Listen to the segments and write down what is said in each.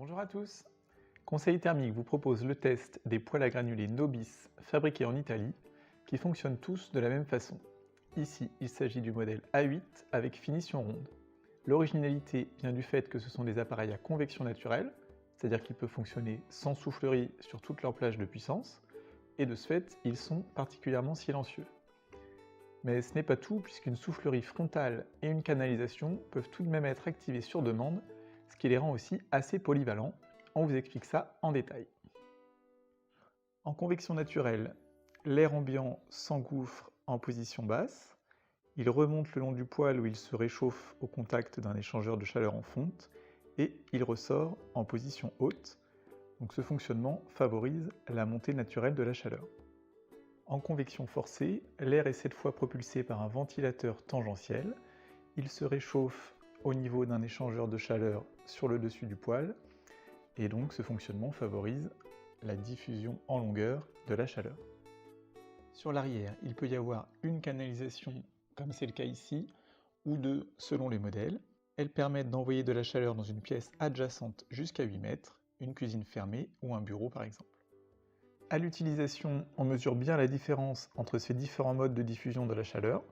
Bonjour à tous. Conseil Thermique vous propose le test des poêles à granulés Nobis fabriqués en Italie qui fonctionnent tous de la même façon. Ici, il s'agit du modèle A8 avec finition ronde. L'originalité vient du fait que ce sont des appareils à convection naturelle, c'est-à-dire qu'ils peuvent fonctionner sans soufflerie sur toute leur plage de puissance, et de ce fait, ils sont particulièrement silencieux. Mais ce n'est pas tout, puisqu'une soufflerie frontale et une canalisation peuvent tout de même être activées sur demande, ce qui les rend aussi assez polyvalents. On vous explique ça en détail. En convection naturelle, l'air ambiant s'engouffre en position basse, il remonte le long du poêle où il se réchauffe au contact d'un échangeur de chaleur en fonte, et il ressort en position haute. Donc ce fonctionnement favorise la montée naturelle de la chaleur. En convection forcée, l'air est cette fois propulsé par un ventilateur tangentiel. Il se réchauffe au niveau d'un échangeur de chaleur sur le dessus du poêle, et donc ce fonctionnement favorise la diffusion en longueur de la chaleur. Sur l'arrière, il peut y avoir une canalisation, comme c'est le cas ici, ou deux selon les modèles. Elles permettent d'envoyer de la chaleur dans une pièce adjacente jusqu'à 8 mètres, une cuisine fermée ou un bureau par exemple. À l'utilisation, on mesure bien la différence entre ces différents modes de diffusion de la chaleur.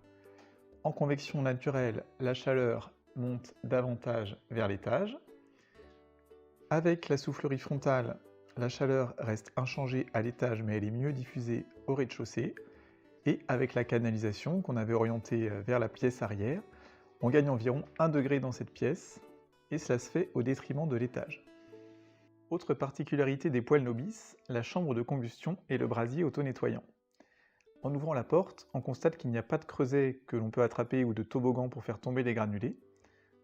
En convection naturelle, la chaleur monte davantage vers l'étage. Avec la soufflerie frontale, la chaleur reste inchangée à l'étage, mais elle est mieux diffusée au rez-de-chaussée. Et avec la canalisation qu'on avait orientée vers la pièce arrière, on gagne environ 1 degré dans cette pièce, et cela se fait au détriment de l'étage. Autre particularité des poêles Nobis, la chambre de combustion et le brasier auto-nettoyant. En ouvrant la porte, on constate qu'il n'y a pas de creuset que l'on peut attraper ou de toboggan pour faire tomber les granulés.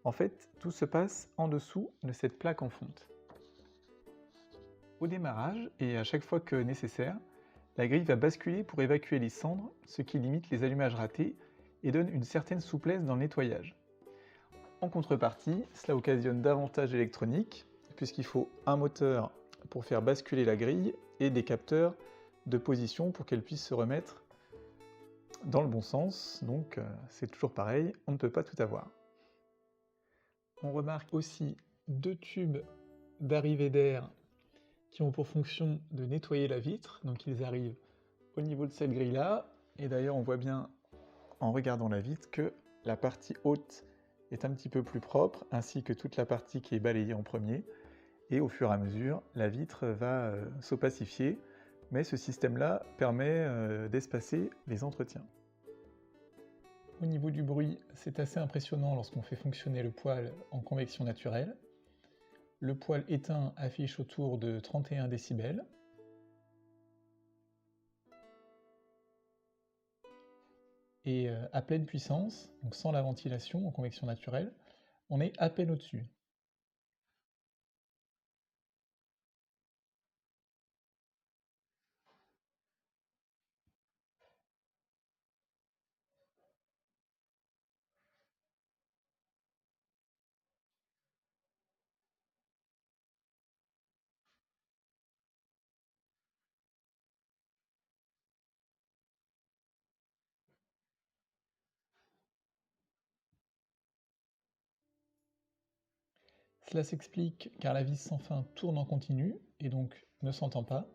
En fait, tout se passe en dessous de cette plaque en fonte. Au démarrage, et à chaque fois que nécessaire, la grille va basculer pour évacuer les cendres, ce qui limite les allumages ratés et donne une certaine souplesse dans le nettoyage. En contrepartie, cela occasionne davantage d'électronique, puisqu'il faut un moteur pour faire basculer la grille et des capteurs de position pour qu'elle puisse se remettre dans le bon sens, donc c'est toujours pareil, on ne peut pas tout avoir. On remarque aussi deux tubes d'arrivée d'air qui ont pour fonction de nettoyer la vitre, donc ils arrivent au niveau de cette grille-là, et d'ailleurs on voit bien en regardant la vitre que la partie haute est un petit peu plus propre, ainsi que toute la partie qui est balayée en premier, et au fur et à mesure, la vitre va s'opacifier, mais ce système-là permet d'espacer les entretiens. Au niveau du bruit, c'est assez impressionnant lorsqu'on fait fonctionner le poêle en convection naturelle. Le poêle éteint affiche autour de 31 décibels. Et à pleine puissance, donc sans la ventilation en convection naturelle, on est à peine au-dessus. Cela s'explique car la vis sans fin tourne en continu et donc ne s'entend pas,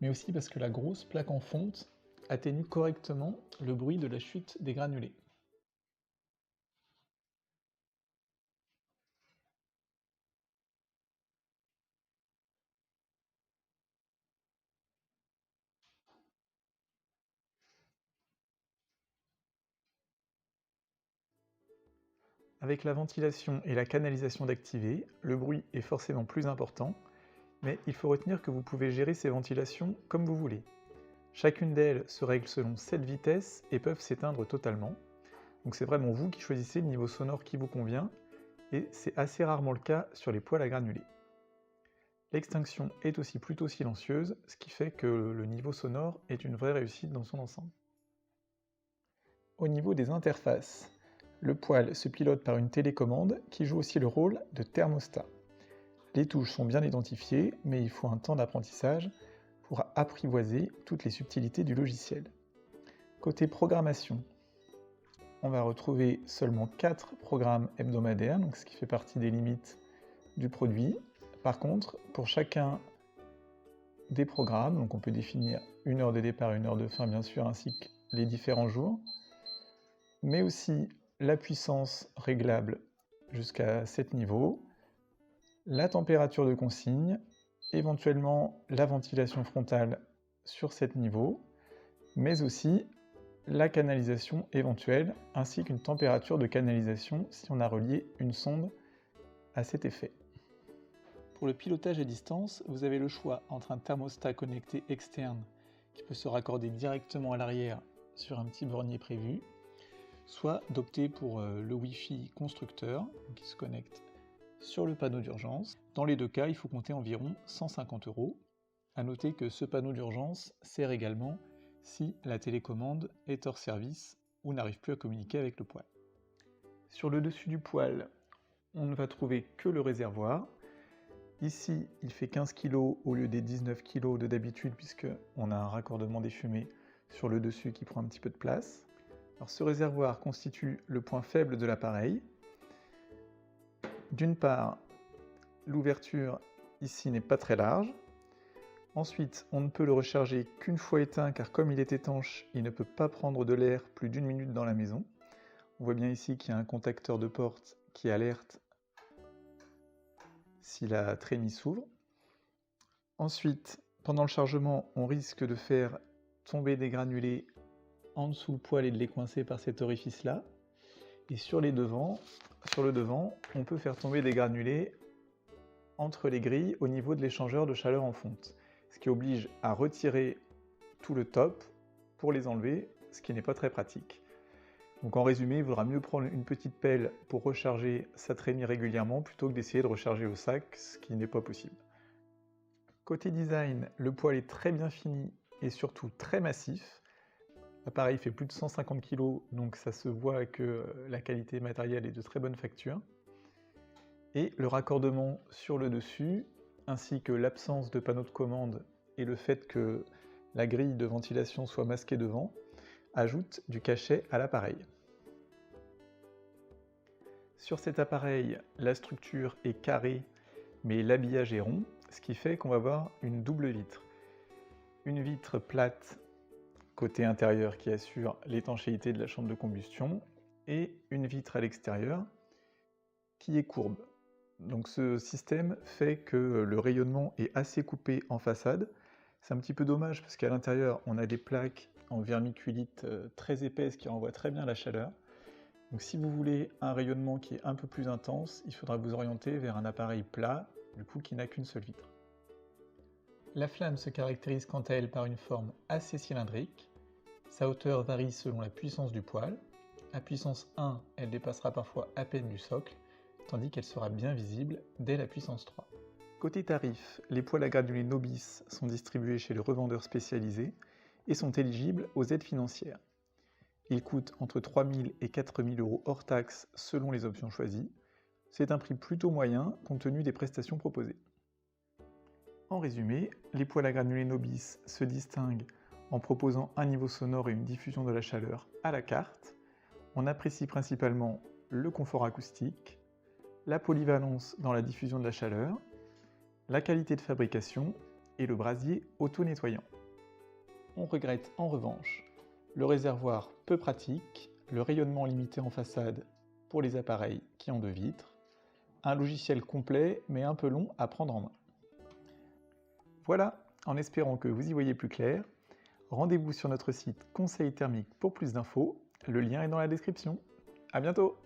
mais aussi parce que la grosse plaque en fonte atténue correctement le bruit de la chute des granulés. Avec la ventilation et la canalisation d'activer, le bruit est forcément plus important, mais il faut retenir que vous pouvez gérer ces ventilations comme vous voulez. Chacune d'elles se règle selon 7 vitesses et peuvent s'éteindre totalement. Donc c'est vraiment vous qui choisissez le niveau sonore qui vous convient, et c'est assez rarement le cas sur les poêles à granulés. L'extinction est aussi plutôt silencieuse, ce qui fait que le niveau sonore est une vraie réussite dans son ensemble. Au niveau des interfaces, le poêle se pilote par une télécommande qui joue aussi le rôle de thermostat. Les touches sont bien identifiées, mais il faut un temps d'apprentissage pour apprivoiser toutes les subtilités du logiciel. Côté programmation, on va retrouver seulement 4 programmes hebdomadaires, donc ce qui fait partie des limites du produit, Par contre, pour chacun des programmes, donc on peut définir une heure de départ et une heure de fin bien sûr, ainsi que les différents jours, mais aussi la puissance réglable jusqu'à 7 niveaux, la température de consigne, éventuellement la ventilation frontale sur 7 niveaux, mais aussi la canalisation éventuelle, ainsi qu'une température de canalisation si on a relié une sonde à cet effet. Pour le pilotage à distance, vous avez le choix entre un thermostat connecté externe qui peut se raccorder directement à l'arrière sur un petit bornier prévu, soit d'opter pour le Wi-Fi constructeur qui se connecte sur le panneau d'urgence. Dans les deux cas, il faut compter environ 150 €. A noter que ce panneau d'urgence sert également si la télécommande est hors service ou n'arrive plus à communiquer avec le poêle. Sur le dessus du poêle, on ne va trouver que le réservoir. Ici, il fait 15 kg au lieu des 19 kg de d'habitude puisqu'on a un raccordement des fumées sur le dessus qui prend un petit peu de place. Alors, ce réservoir constitue le point faible de l'appareil. D'une part, l'ouverture ici n'est pas très large. Ensuite, on ne peut le recharger qu'une fois éteint car comme il est étanche, il ne peut pas prendre de l'air plus d'1 minute dans la maison. On voit bien ici qu'il y a un contacteur de porte qui alerte si la trémie s'ouvre. Ensuite, pendant le chargement, on risque de faire tomber des granulés en dessous le poêle et de les coincer par cet orifice-là. Et sur le devant, on peut faire tomber des granulés entre les grilles au niveau de l'échangeur de chaleur en fonte, ce qui oblige à retirer tout le top pour les enlever, ce qui n'est pas très pratique. Donc en résumé, il vaudra mieux prendre une petite pelle pour recharger sa trémie régulièrement plutôt que d'essayer de recharger au sac, ce qui n'est pas possible. Côté design, le poêle est très bien fini et surtout très massif. L'appareil fait plus de 150 kg, donc ça se voit que la qualité matérielle est de très bonne facture. Et le raccordement sur le dessus, ainsi que l'absence de panneau de commande et le fait que la grille de ventilation soit masquée devant, ajoute du cachet à l'appareil. Sur cet appareil, la structure est carrée, mais l'habillage est rond, ce qui fait qu'on va avoir une double vitre. Une vitre plate côté intérieur qui assure l'étanchéité de la chambre de combustion et une vitre à l'extérieur qui est courbe. Donc ce système fait que le rayonnement est assez coupé en façade. C'est un petit peu dommage parce qu'à l'intérieur on a des plaques en vermiculite très épaisses qui renvoient très bien la chaleur. Donc si vous voulez un rayonnement qui est un peu plus intense, il faudra vous orienter vers un appareil plat, du coup qui n'a qu'une seule vitre. La flamme se caractérise quant à elle par une forme assez cylindrique. Sa hauteur varie selon la puissance du poêle. À puissance 1, elle dépassera parfois à peine du socle, tandis qu'elle sera bien visible dès la puissance 3. Côté tarif, les poêles à granulés Nobis sont distribués chez les revendeurs spécialisés et sont éligibles aux aides financières. Ils coûtent entre 3 000 et 4 000 € hors taxes selon les options choisies. C'est un prix plutôt moyen compte tenu des prestations proposées. En résumé, les poêles à granulés Nobis se distinguent en proposant un niveau sonore et une diffusion de la chaleur à la carte. On apprécie principalement le confort acoustique, la polyvalence dans la diffusion de la chaleur, la qualité de fabrication et le brasier auto-nettoyant. On regrette en revanche le réservoir peu pratique, le rayonnement limité en façade pour les appareils qui ont 2 vitres, un logiciel complet mais un peu long à prendre en main. Voilà, en espérant que vous y voyez plus clair, rendez-vous sur notre site Conseil Thermique pour plus d'infos, le lien est dans la description. À bientôt!